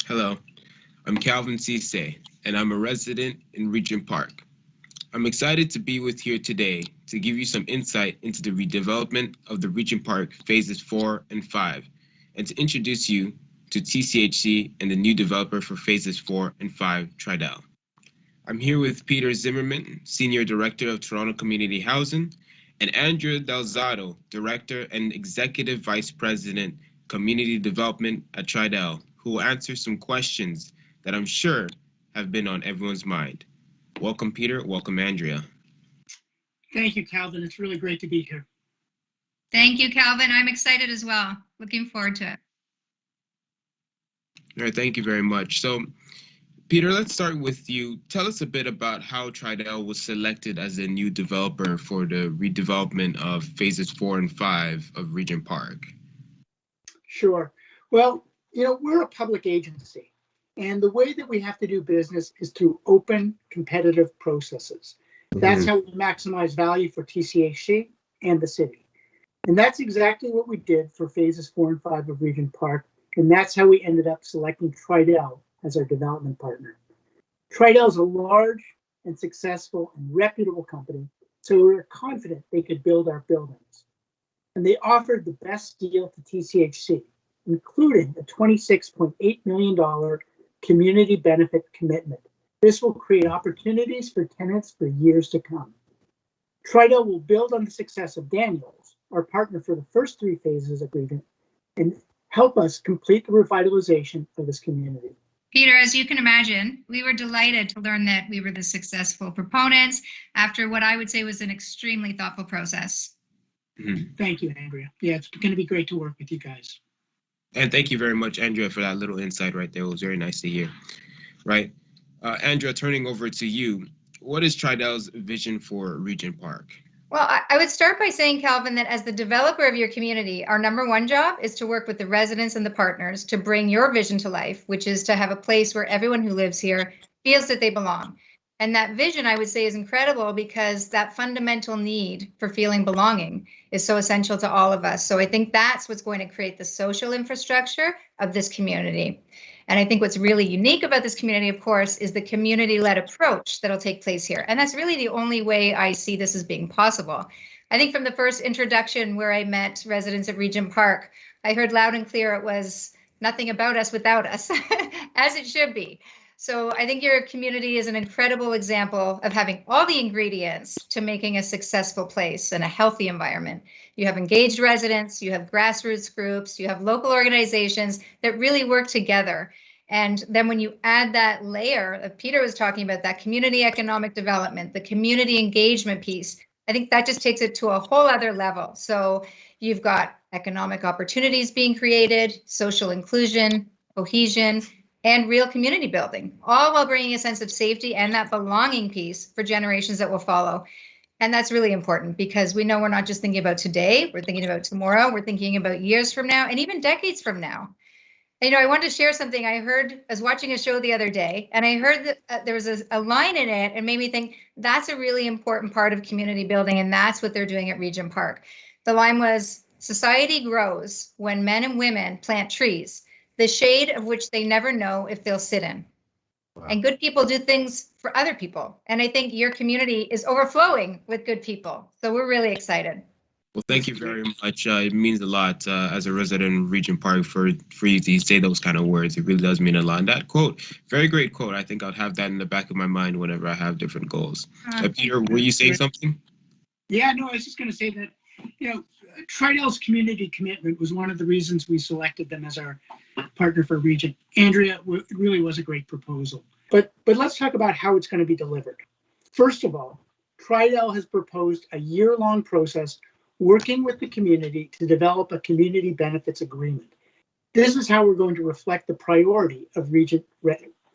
Hello, I'm Calvin Sesay, and I'm a resident in Regent Park. I'm excited to be with you today to give you some insight into the redevelopment of the Regent Park phases 4 and 5, and to introduce you to TCHC and the new developer for phases 4 and 5, Tridel. I'm here with Peter Zimmerman, Senior Director of Toronto Community Housing, and Andrea DelZotto, Director and Executive Vice President, Community Development at Tridel, who will answer some questions that I'm sure have been on everyone's mind. Welcome, Peter. Welcome, Andrea. Thank you, Calvin. It's really great to be here. Thank you, Calvin. I'm excited as well. Looking forward to it. All right, thank you very much. So, Peter, let's start with you. Tell us a bit about how Tridel was selected as a new developer for the redevelopment of phases 4 and 5 of Regent Park. Sure. Well, we're a public agency, and the way that we have to do business is through open, competitive processes. That's how we maximize value for TCHC and the city. And that's exactly what we did for phases 4 and 5 of Regent Park, and that's how we ended up selecting Tridel as our development partner. Tridel is a large and successful and reputable company, so we were confident they could build our buildings. And they offered the best deal to TCHC, including a $26.8 million community benefit commitment. This will create opportunities for tenants for years to come. Tridel will build on the success of Daniels, our partner for the first 3 phases of Regent, and help us complete the revitalization of this community. Peter, as you can imagine, we were delighted to learn that we were the successful proponents after what I would say was an extremely thoughtful process. Thank you, Andrea. Yeah, it's going to be great to work with you guys. And thank you very much, Andrea, for that little insight right there. It was very nice to hear. Right. Andrea, turning over to you, what is Tridel's vision for Regent Park? Well, I would start by saying, Calvin, that as the developer of your community, our number one job is to work with the residents and the partners to bring your vision to life, which is to have a place where everyone who lives here feels that they belong. And that vision, I would say, is incredible because that fundamental need for feeling belonging is so essential to all of us. So I think that's what's going to create the social infrastructure of this community. And I think what's really unique about this community, of course, is the community-led approach that'll take place here. And that's really the only way I see this as being possible. I think from the first introduction where I met residents at Regent Park, I heard loud and clear it was nothing about us without us, as it should be. So I think your community is an incredible example of having all the ingredients to making a successful place and a healthy environment. You have engaged residents, you have grassroots groups, you have local organizations that really work together. And then when you add that layer of Peter was talking about, that community economic development, the community engagement piece, I think that just takes it to a whole other level. So you've got economic opportunities being created, social inclusion, cohesion, and real community building, all while bringing a sense of safety and that belonging piece for generations that will follow. And that's really important because we know we're not just thinking about today, we're thinking about tomorrow, we're thinking about years from now, and even decades from now. And, I wanted to share something I was watching a show the other day, and I heard that there was a line in it and made me think that's a really important part of community building, and that's what they're doing at Regent Park. The line was, society grows when men and women plant trees, the shade of which they never know if they'll sit in. Wow. And good people do things for other people. And I think your community is overflowing with good people. So we're really excited. Well, thank you very much. It means a lot as a resident of Regent Park for you to say those kind of words. It really does mean a lot. And that quote, very great quote. I think I'll have that in the back of my mind whenever I have different goals. Peter, were you saying something? Yeah, no, I was just going to say that, Tridel's community commitment was one of the reasons we selected them as our partner for Regent. Andrea, it really was a great proposal. But let's talk about how it's going to be delivered. First of all, Tridel has proposed a year-long process working with the community to develop a community benefits agreement. This is how we're going to reflect the priority of Regent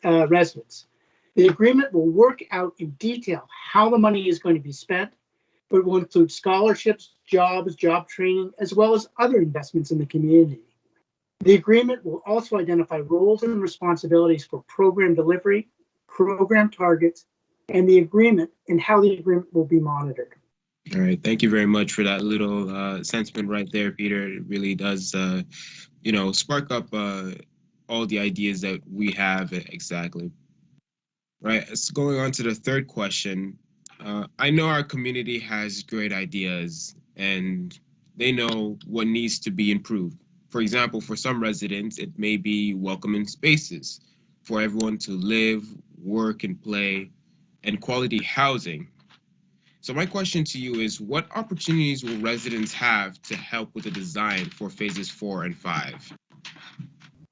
residents. The agreement will work out in detail how the money is going to be spent, but will include scholarships, jobs, job training, as well as other investments in the community. The agreement will also identify roles and responsibilities for program delivery, program targets, and the agreement and how the agreement will be monitored. All right, thank you very much for that little sentiment right there, Peter. It really does, spark up all the ideas that we have exactly. Right. So going on to the third question, I know our community has great ideas and they know what needs to be improved. For example, for some residents, it may be welcoming spaces for everyone to live, work, and play, and quality housing. So my question to you is, what opportunities will residents have to help with the design for phases 4 and 5?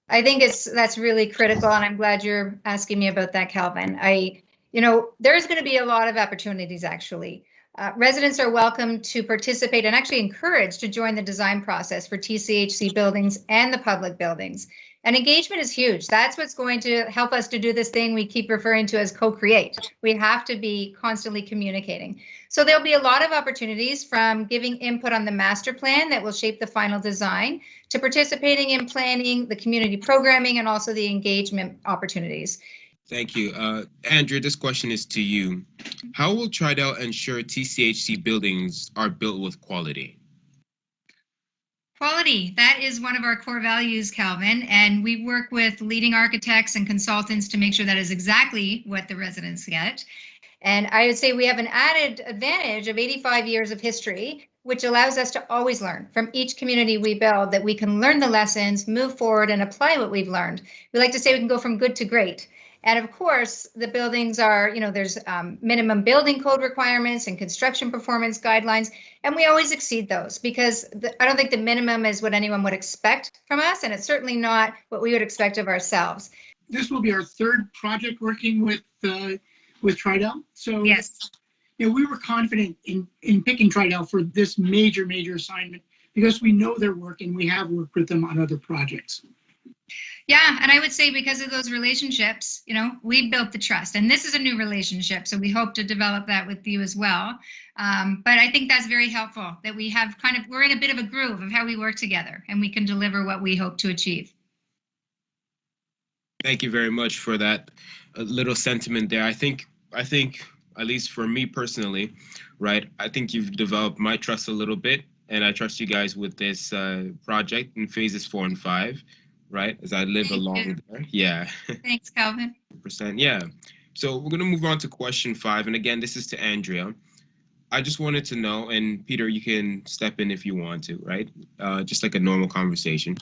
I think that's really critical, and I'm glad you're asking me about that, Calvin. There's going to be a lot of opportunities, actually. Residents are welcome to participate and actually encouraged to join the design process for TCHC buildings and the public buildings. And engagement is huge. That's what's going to help us to do this thing we keep referring to as co-create. We have to be constantly communicating. So there'll be a lot of opportunities, from giving input on the master plan that will shape the final design, to participating in planning, the community programming, and also the engagement opportunities. Thank you. Andrea, this question is to you. How will Tridel ensure TCHC buildings are built with quality? Quality, that is one of our core values, Calvin, and we work with leading architects and consultants to make sure that is exactly what the residents get. And I would say we have an added advantage of 85 years of history, which allows us to always learn from each community we build, that we can learn the lessons, move forward, and apply what we've learned. We like to say we can go from good to great. And of course, the buildings are, there's minimum building code requirements and construction performance guidelines, and we always exceed those, because I don't think the minimum is what anyone would expect from us, and it's certainly not what we would expect of ourselves. This will be our third project working with Tridel. So yes, we were confident in picking Tridel for this major assignment because we know their work and we have worked with them on other projects. Yeah, and I would say because of those relationships, we built the trust, and this is a new relationship, so we hope to develop that with you as well. But I think that's very helpful, that we have we're in a bit of a groove of how we work together, and we can deliver what we hope to achieve. Thank you very much for that little sentiment there. I think, at least for me personally, right, I think you've developed my trust a little bit, and I trust you guys with this project in phases 4 and 5. Right, as I live along there. Yeah. Thanks, Calvin. Yeah. So we're going to move on to question 5. And again, this is to Andrea. I just wanted to know, and Peter, you can step in if you want to, right? Just like a normal conversation.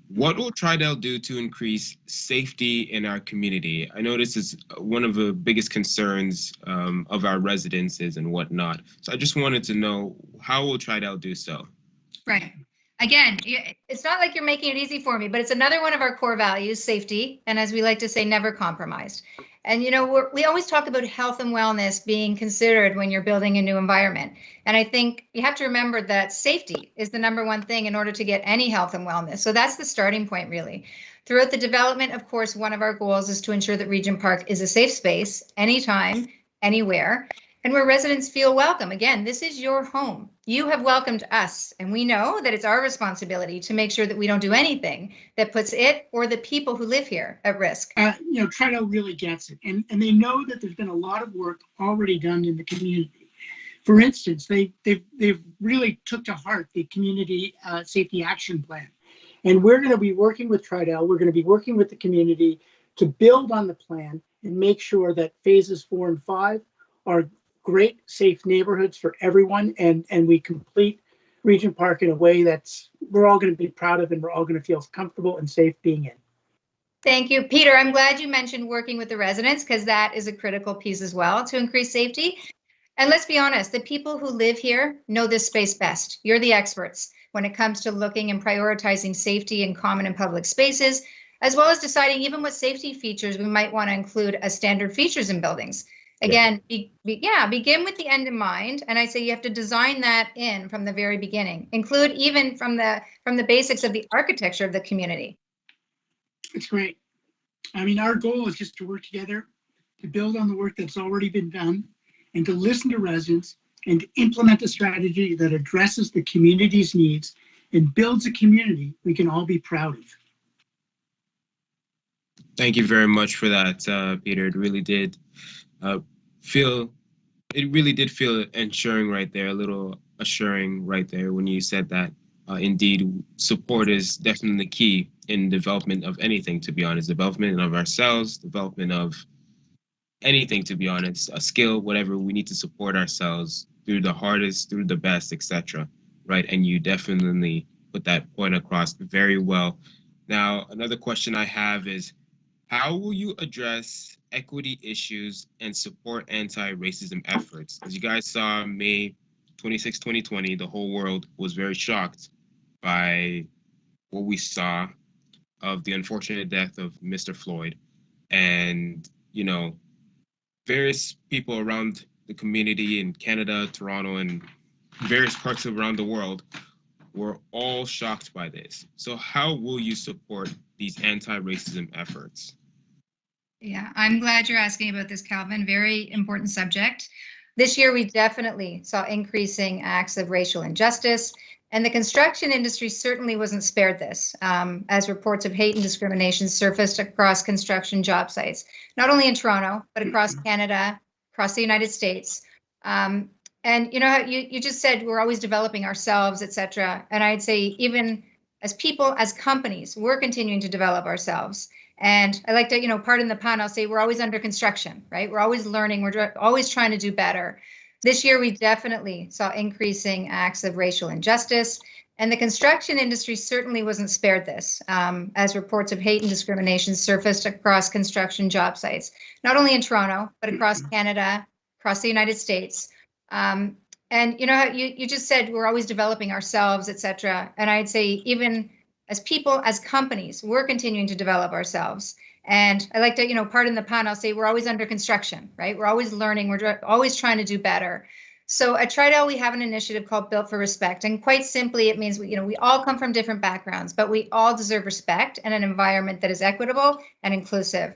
What will Tridel do to increase safety in our community? I know this is one of the biggest concerns of our residences and whatnot. So I just wanted to know, how will Tridel do so? Right. Again, it's not like you're making it easy for me, but it's another one of our core values, safety. And as we like to say, never compromised. And, we always talk about health and wellness being considered when you're building a new environment. And I think you have to remember that safety is the number one thing in order to get any health and wellness. So that's the starting point, really. Throughout the development, of course, one of our goals is to ensure that Regent Park is a safe space, anytime, anywhere, and where residents feel welcome. Again, this is your home. You have welcomed us, and we know that it's our responsibility to make sure that we don't do anything that puts it or the people who live here at risk. Tridel really gets it, and they know that there's been a lot of work already done in the community. For instance, they've really took to heart the community safety action plan, and we're going to be working with Tridel. We're going to be working with the community to build on the plan and make sure that phases 4 and 5 are great, safe neighborhoods for everyone, and we complete Regent Park in a way that's we're all going to be proud of and we're all going to feel comfortable and safe being in. Thank you, Peter. I'm glad you mentioned working with the residents, because that is a critical piece as well to increase safety. And let's be honest, the people who live here know this space best. You're the experts when it comes to looking and prioritizing safety in common and public spaces, as well as deciding even what safety features we might want to include as standard features in buildings. Again, begin with the end in mind, and I say you have to design that in from the very beginning. Include even from the basics of the architecture of the community. It's great. I mean, our goal is just to work together to build on the work that's already been done, and to listen to residents and to implement a strategy that addresses the community's needs and builds a community we can all be proud of. Thank you very much for that, Peter. It really did feel assuring right there, a little assuring right there when you said that. Indeed, support is definitely key in development of anything, to be honest, development of ourselves, development of anything, to be honest, a skill, whatever. We need to support ourselves through the hardest, through the best, etc. Right? And you definitely put that point across very well. Now, another question I have is, how will you address equity issues and support anti-racism efforts? As you guys saw, May 26, 2020, the whole world was very shocked by what we saw of the unfortunate death of Mr. Floyd. And, you know, various people around the community in Canada, Toronto, and various parts around the world were all shocked by this. So how will you support these anti-racism efforts? Yeah, I'm glad you're asking about this, Calvin. Very important subject. This year, we definitely saw increasing acts of racial injustice, and the construction industry certainly wasn't spared this, as reports of hate and discrimination surfaced across construction job sites, not only in Toronto, but across Canada, across the United States. And you know, you just said we're always developing ourselves, et cetera. And I'd say even as people, as companies, we're continuing to develop ourselves. And I like to, you know, pardon the pun, I'll say we're always under construction, right? We're always learning, we're always trying to do better. This year, we definitely saw increasing acts of racial injustice, and the construction industry certainly wasn't spared this, as reports of hate and discrimination surfaced across construction job sites, not only in Toronto, but across Canada, across the United States. And you know, you just said we're always developing ourselves, et cetera. And I'd say even as people, as companies, we're continuing to develop ourselves. And I like to, you know, pardon the pun, I'll say we're always under construction, right? We're always learning, we're always trying to do better. So at Tridel, we have an initiative called Built for Respect. And quite simply, it means, we all come from different backgrounds, but we all deserve respect and an environment that is equitable and inclusive.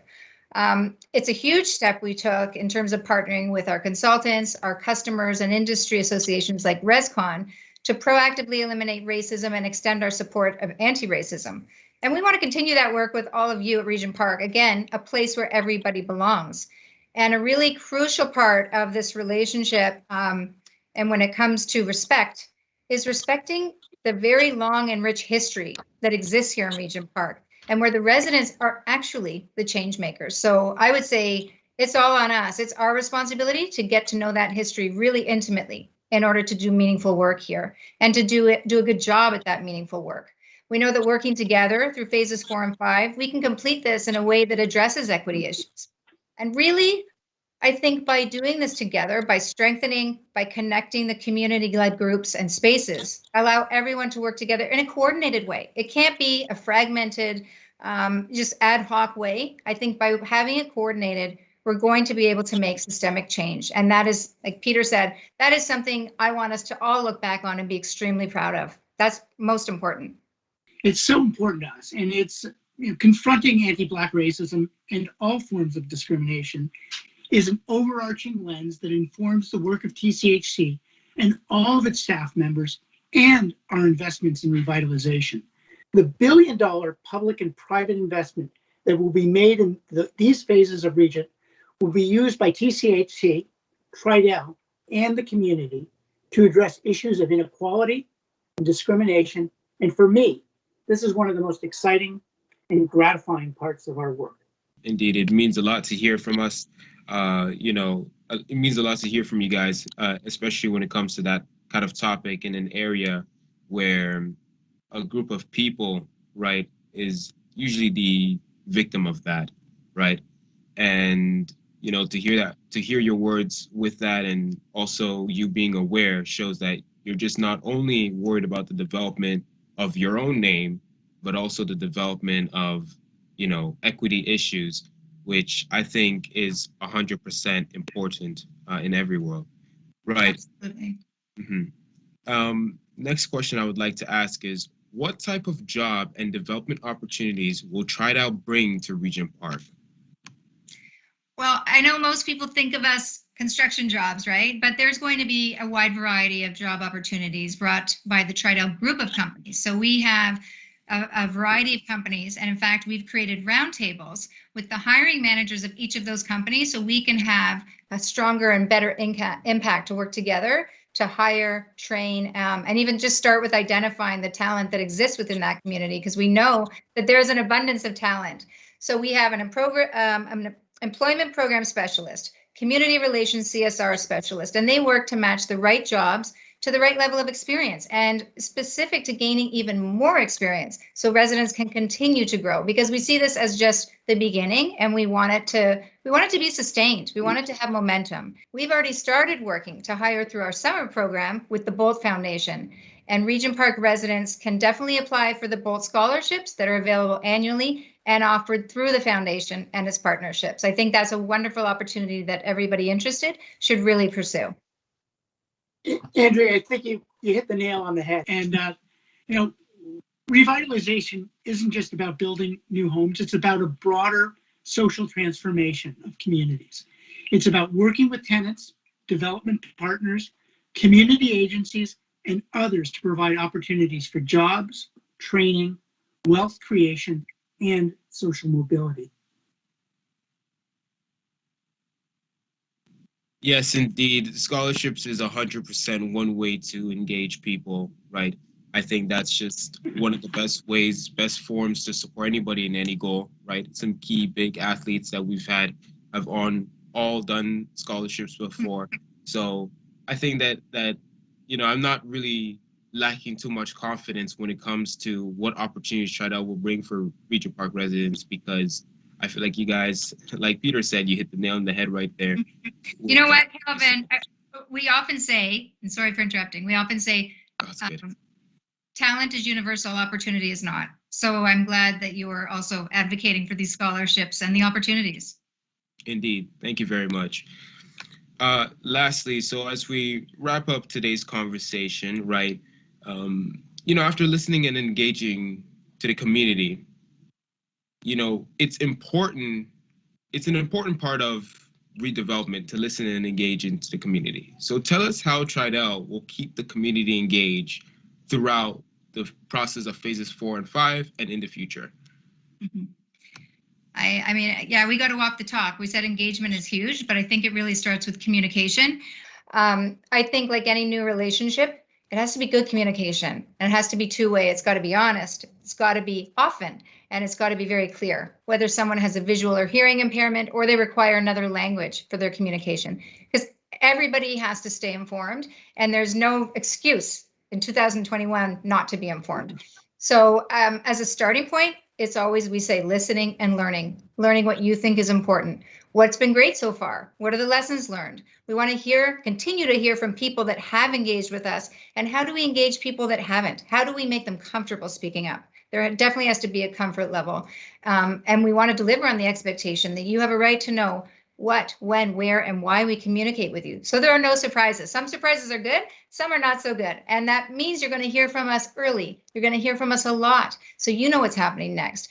It's a huge step we took in terms of partnering with our consultants, our customers, and industry associations like ResCon to proactively eliminate racism and extend our support of anti-racism. And we want to continue that work with all of you at Regent Park. Again, a place where everybody belongs. And a really crucial part of this relationship, and when it comes to respect, is respecting the very long and rich history that exists here in Regent Park, and where the residents are actually the change makers. So I would say it's all on us. It's our responsibility to get to know that history really intimately in order to do meaningful work here and to do a good job at that meaningful work. We know that working together through phases 4 and 5, we can complete this in a way that addresses equity issues. And really, I think by doing this together, by strengthening, by connecting the community-led groups and spaces, allow everyone to work together in a coordinated way. It can't be a fragmented, just ad hoc way. I think by having it coordinated, we're going to be able to make systemic change. And that is, like Peter said, that is something I want us to all look back on and be extremely proud of. That's most important. It's so important to us. And it's, confronting anti-Black racism and all forms of discrimination is an overarching lens that informs the work of TCHC and all of its staff members and our investments in revitalization. The billion-dollar public and private investment that will be made in these phases of Regent will be used by TCHC, Tridel, and the community to address issues of inequality and discrimination. And for me, this is one of the most exciting and gratifying parts of our work. Indeed, it means a lot to hear from us. It means a lot to hear from you guys, especially when it comes to that kind of topic in an area where a group of people, right, is usually the victim of that, right? And to hear your words with that, and also you being aware, shows that you're just not only worried about the development of your own name, but also the development of, equity issues, which I think is 100% important in every world. Right. Absolutely. Mm-hmm. Next question I would like to ask is, what type of job and development opportunities will Tridel bring to Regent Park? Well, I know most people think of us construction jobs, right? But there's going to be a wide variety of job opportunities brought by the Tridel group of companies. So we have a variety of companies. And in fact, we've created roundtables with the hiring managers of each of those companies so we can have a stronger and better impact to work together to hire, train, and even just start with identifying the talent that exists within that community, because we know that there's an abundance of talent. So we have an employment program specialist, community relations CSR specialist, and they work to match the right jobs to the right level of experience and specific to gaining even more experience so residents can continue to grow, because we see this as just the beginning and we want it to be sustained. We want it to have momentum. We've already started working to hire through our summer program with the Bolt Foundation, and Regent Park residents can definitely apply for the Bolt scholarships that are available annually and offered through the foundation and its partnerships. I think that's a wonderful opportunity that everybody interested should really pursue. Andrea, I think you hit the nail on the head. And, revitalization isn't just about building new homes. It's about a broader social transformation of communities. It's about working with tenants, development partners, community agencies, and others to provide opportunities for jobs, training, wealth creation, and social mobility. Yes, indeed. Scholarships is 100% one way to engage people, right? I think that's just one of the best ways, best forms to support anybody in any goal, right? Some key big athletes that we've had have all done scholarships before. So I think that I'm not really lacking too much confidence when it comes to what opportunities Tridel will bring for Regent Park residents, because I feel like you guys, like Peter said, you hit the nail on the head right there. You know what, Calvin? We often say, and sorry for interrupting, we often say talent is universal, opportunity is not. So I'm glad that you are also advocating for these scholarships and the opportunities. Indeed. Thank you very much. Lastly, so as we wrap up today's conversation, right, after listening and engaging to the community, it's an important part of redevelopment to listen and engage into the community. So tell us how Tridel will keep the community engaged throughout the process of phases 4 and 5 and in the future. Mm-hmm. I mean, we got to walk the talk. We said engagement is huge, but I think it really starts with communication. I think like any new relationship, it has to be good communication, and it has to be two-way. It's got to be honest. It's got to be often, and it's got to be very clear, whether someone has a visual or hearing impairment or they require another language for their communication, because everybody has to stay informed, and there's no excuse in 2021 not to be informed. So as a starting point, it's always, we say, listening and learning what you think is important. What's been great so far? What are the lessons learned? We want to continue to hear from people that have engaged with us. And how do we engage people that haven't? How do we make them comfortable speaking up? There definitely has to be a comfort level. And we want to deliver on the expectation that you have a right to know what, when, where, and why we communicate with you. So there are no surprises. Some surprises are good, some are not so good. And that means you're going to hear from us early. You're going to hear from us a lot, so you know what's happening next.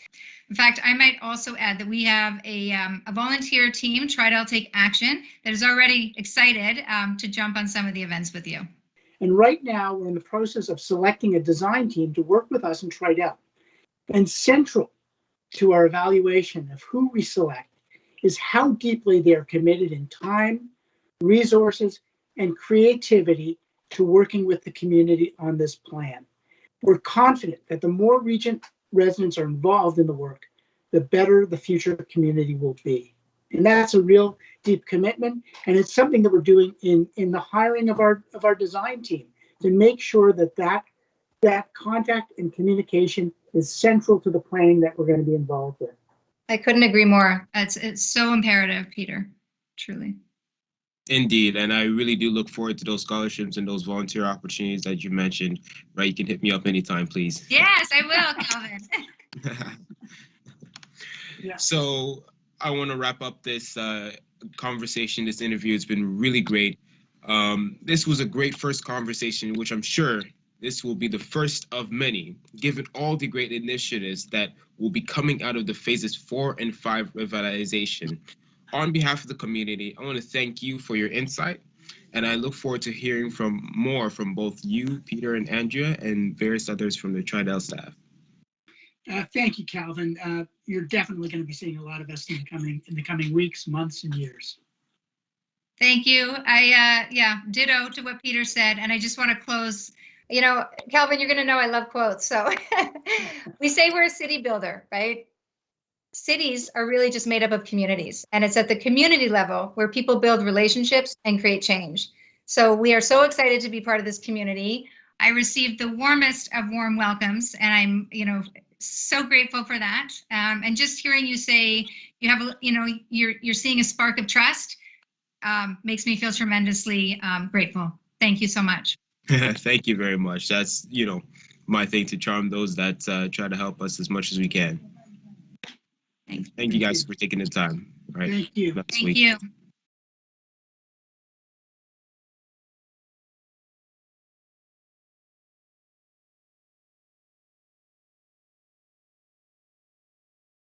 In fact, I might also add that we have a volunteer team, Tridel Take Action, that is already excited to jump on some of the events with you. And right now, we're in the process of selecting a design team to work with us in Tridel. And central to our evaluation of who we select is how deeply they are committed in time, resources, and creativity to working with the community on this plan. We're confident that the more Regent residents are involved in the work, the better the future community will be. And that's a real deep commitment. And it's something that we're doing in the hiring of our design team to make sure that contact and communication is central to the planning that we're going to be involved in. I couldn't agree more. It's so imperative, Peter, truly. Indeed, and I really do look forward to those scholarships and those volunteer opportunities that you mentioned. Right, you can hit me up anytime, please. Yes, I will, Calvin. Yeah. So I want to wrap up this conversation, this interview. It's been really great. This was a great first conversation, which I'm sure this will be the first of many, given all the great initiatives that will be coming out of the phases 4 and 5 revitalization. On behalf of the community, I want to thank you for your insight, and I look forward to hearing more from both you, Peter and Andrea, and various others from the Tridel staff. Thank you, Calvin. You're definitely going to be seeing a lot of us in the coming weeks, months, and years. Thank you. Yeah, ditto to what Peter said. And I just want to close, you know, Calvin, you're going to know I love quotes. So we say we're a city builder, right? Cities are really just made up of communities. And it's at the community level where people build relationships and create change. So we are so excited to be part of this community. I received the warmest of warm welcomes, and I'm, you know, so grateful for that. And just hearing you say you have, you know, you're seeing a spark of trust makes me feel tremendously grateful. Thank you so much. Thank you very much. That's, you know, my thing, to charm those that try to help us as much as we can. Thank you guys for taking the time. Right. Thank you. Next Thank week. you.